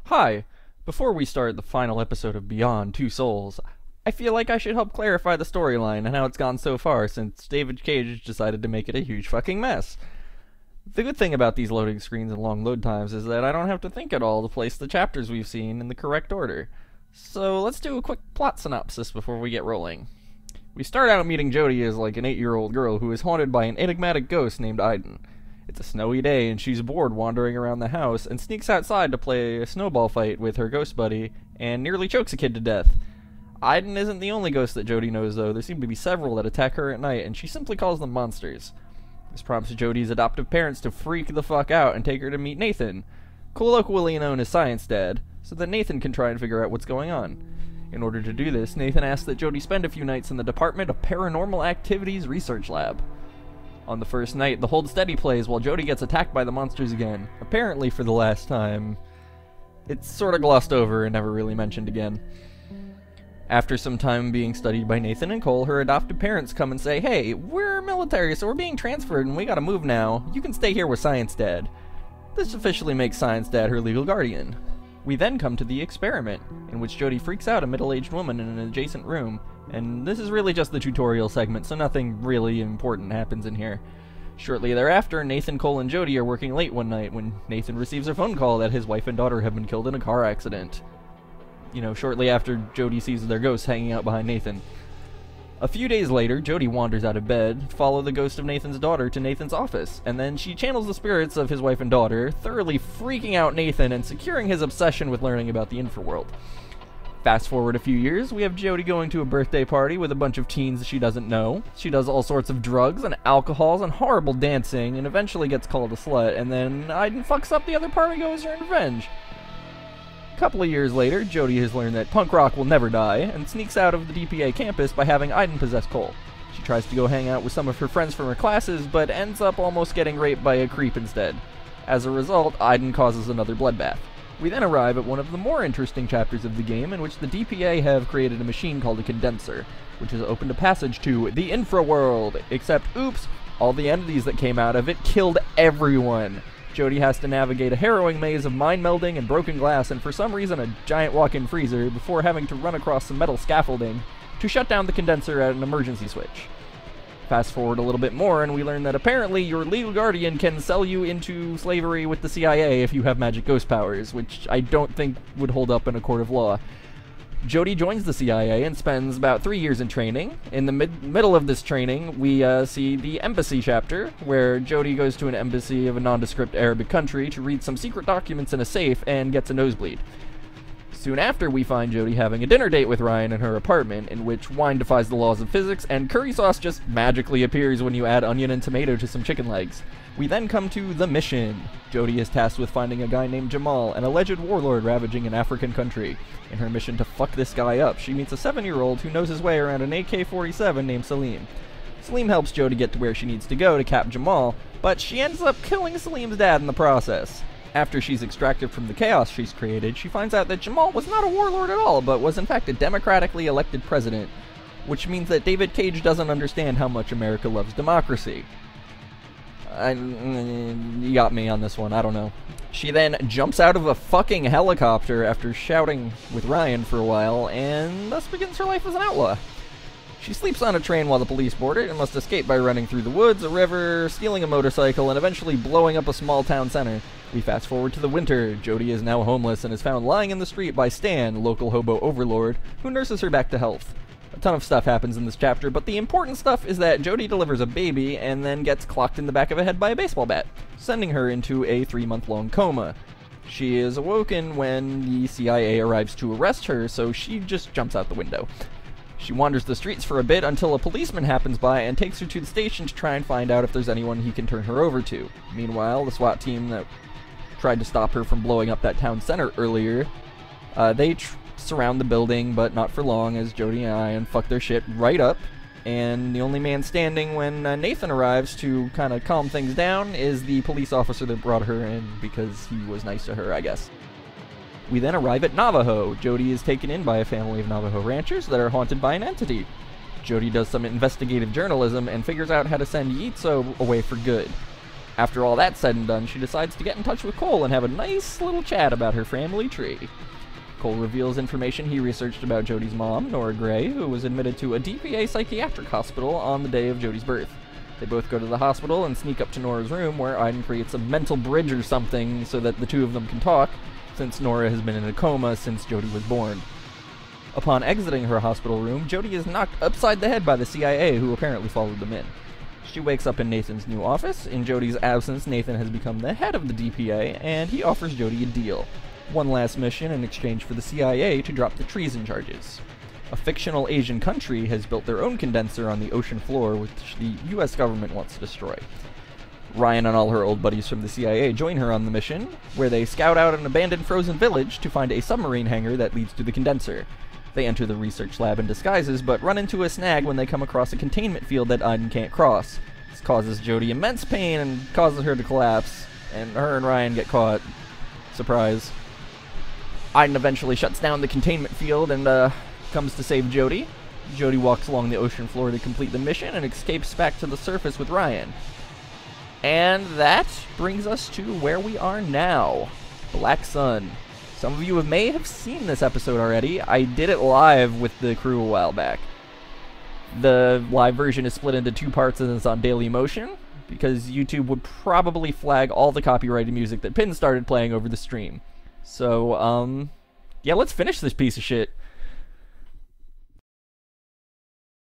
Hi! Before we start the final episode of Beyond Two Souls, I feel like I should help clarify the storyline and how it's gone so far since David Cage decided to make it a huge fucking mess. The good thing about these loading screens and long load times is that I don't have to think at all to place the chapters we've seen in the correct order. So let's do a quick plot synopsis before we get rolling. We start out meeting Jodie as like an 8-year-old girl who is haunted by an enigmatic ghost named Aiden. It's a snowy day and she's bored wandering around the house and sneaks outside to play a snowball fight with her ghost buddy and nearly chokes a kid to death. Aiden isn't the only ghost that Jodie knows though. There seem to be several that attack her at night and she simply calls them monsters. This prompts Jodie's adoptive parents to freak the fuck out and take her to meet Nathan, colloquially known as Science Dad, so that Nathan can try and figure out what's going on. In order to do this, Nathan asks that Jodie spend a few nights in the Department of Paranormal Activities Research Lab. On the first night, the Hold Steady plays while Jodie gets attacked by the monsters again, apparently for the last time. It's sort of glossed over and never really mentioned again. After some time being studied by Nathan and Cole, her adoptive parents come and say, "Hey, we're military, so we're being transferred and we gotta move now. You can stay here with Science Dad." This officially makes Science Dad her legal guardian. We then come to the experiment, in which Jodie freaks out a middle-aged woman in an adjacent room, and this is really just the tutorial segment, so nothing really important happens in here. Shortly thereafter, Nathan, Cole, and Jodie are working late one night when Nathan receives a phone call that his wife and daughter have been killed in a car accident. Shortly after Jodie sees their ghosts hanging out behind Nathan. A few days later, Jodie wanders out of bed, follow the ghost of Nathan's daughter to Nathan's office, and then she channels the spirits of his wife and daughter, thoroughly freaking out Nathan and securing his obsession with learning about the infraworld. Fast forward a few years, we have Jodie going to a birthday party with a bunch of teens she doesn't know. She does all sorts of drugs and alcohols and horrible dancing, and eventually gets called a slut, and then Aiden fucks up the other partygoers in revenge. A couple of years later, Jodie has learned that punk rock will never die, and sneaks out of the DPA campus by having Aiden possess Cole. She tries to go hang out with some of her friends from her classes, but ends up almost getting raped by a creep instead. As a result, Aiden causes another bloodbath. We then arrive at one of the more interesting chapters of the game, in which the DPA have created a machine called a condenser, which has opened a passage to the infraworld, except, oops, all the entities that came out of it killed everyone. Jodie has to navigate a harrowing maze of mind melding and broken glass and for some reason a giant walk-in freezer before having to run across some metal scaffolding to shut down the condenser at an emergency switch. Fast forward a little bit more and we learn that apparently your legal guardian can sell you into slavery with the CIA if you have magic ghost powers, which I don't think would hold up in a court of law. Jodie joins the CIA and spends about 3 years in training. In the middle of this training, we see the embassy chapter, where Jodie goes to an embassy of a nondescript Arabic country to read some secret documents in a safe and gets a nosebleed. Soon after, we find Jodie having a dinner date with Ryan in her apartment, in which wine defies the laws of physics, and curry sauce just magically appears when you add onion and tomato to some chicken legs. We then come to the mission. Jodie is tasked with finding a guy named Jamal, an alleged warlord ravaging an African country. In her mission to fuck this guy up, she meets a 7-year-old who knows his way around an AK-47 named Salim. Salim helps Jodie get to where she needs to go to cap Jamal, but she ends up killing Salim's dad in the process. After she's extracted from the chaos she's created, she finds out that Jamal was not a warlord at all, but was in fact a democratically elected president, which means that David Cage doesn't understand how much America loves democracy. You got me on this one, I don't know. She then jumps out of a fucking helicopter after shouting with Ryan for a while, and thus begins her life as an outlaw. She sleeps on a train while the police board it, and must escape by running through the woods, a river, stealing a motorcycle, and eventually blowing up a small town center. We fast forward to the winter. Jodie is now homeless and is found lying in the street by Stan, local hobo overlord, who nurses her back to health. A ton of stuff happens in this chapter, but the important stuff is that Jodie delivers a baby and then gets clocked in the back of the head by a baseball bat, sending her into a 3-month-long coma. She is awoken when the CIA arrives to arrest her, so she just jumps out the window. She wanders the streets for a bit until a policeman happens by and takes her to the station to try and find out if there's anyone he can turn her over to. Meanwhile, the SWAT team that tried to stop her from blowing up that town center earlier, they surround the building, but not for long, as Jodie and Ian fuck their shit right up, and the only man standing when Nathan arrives to kind of calm things down is the police officer that brought her in because he was nice to her, I guess. We then arrive at Navajo. Jodie is taken in by a family of Navajo ranchers that are haunted by an entity. Jodie does some investigative journalism and figures out how to send Yitzo away for good. After all that's said and done, she decides to get in touch with Cole and have a nice little chat about her family tree. Cole reveals information he researched about Jodie's mom, Nora Gray, who was admitted to a DPA psychiatric hospital on the day of Jodie's birth. They both go to the hospital and sneak up to Nora's room, where Aiden creates a mental bridge or something so that the two of them can talk, since Nora has been in a coma since Jodie was born. Upon exiting her hospital room, Jodie is knocked upside the head by the CIA, who apparently followed them in. She wakes up in Nathan's new office. In Jodie's absence, Nathan has become the head of the DPA, and he offers Jodie a deal. One last mission in exchange for the CIA to drop the treason charges. A fictional Asian country has built their own condenser on the ocean floor, which the US government wants to destroy. Ryan and all her old buddies from the CIA join her on the mission, where they scout out an abandoned frozen village to find a submarine hangar that leads to the condenser. They enter the research lab in disguises, but run into a snag when they come across a containment field that Aiden can't cross. This causes Jodie immense pain and causes her to collapse, and her and Ryan get caught. Surprise. Aiden eventually shuts down the containment field and comes to save Jodie. Jodie walks along the ocean floor to complete the mission and escapes back to the surface with Ryan. And that brings us to where we are now. Black Sun. Some of you may have seen this episode already. I did it live with the crew a while back. The live version is split into two parts and it's on Daily Motion, because YouTube would probably flag all the copyrighted music that Pin started playing over the stream. So, yeah, let's finish this piece of shit.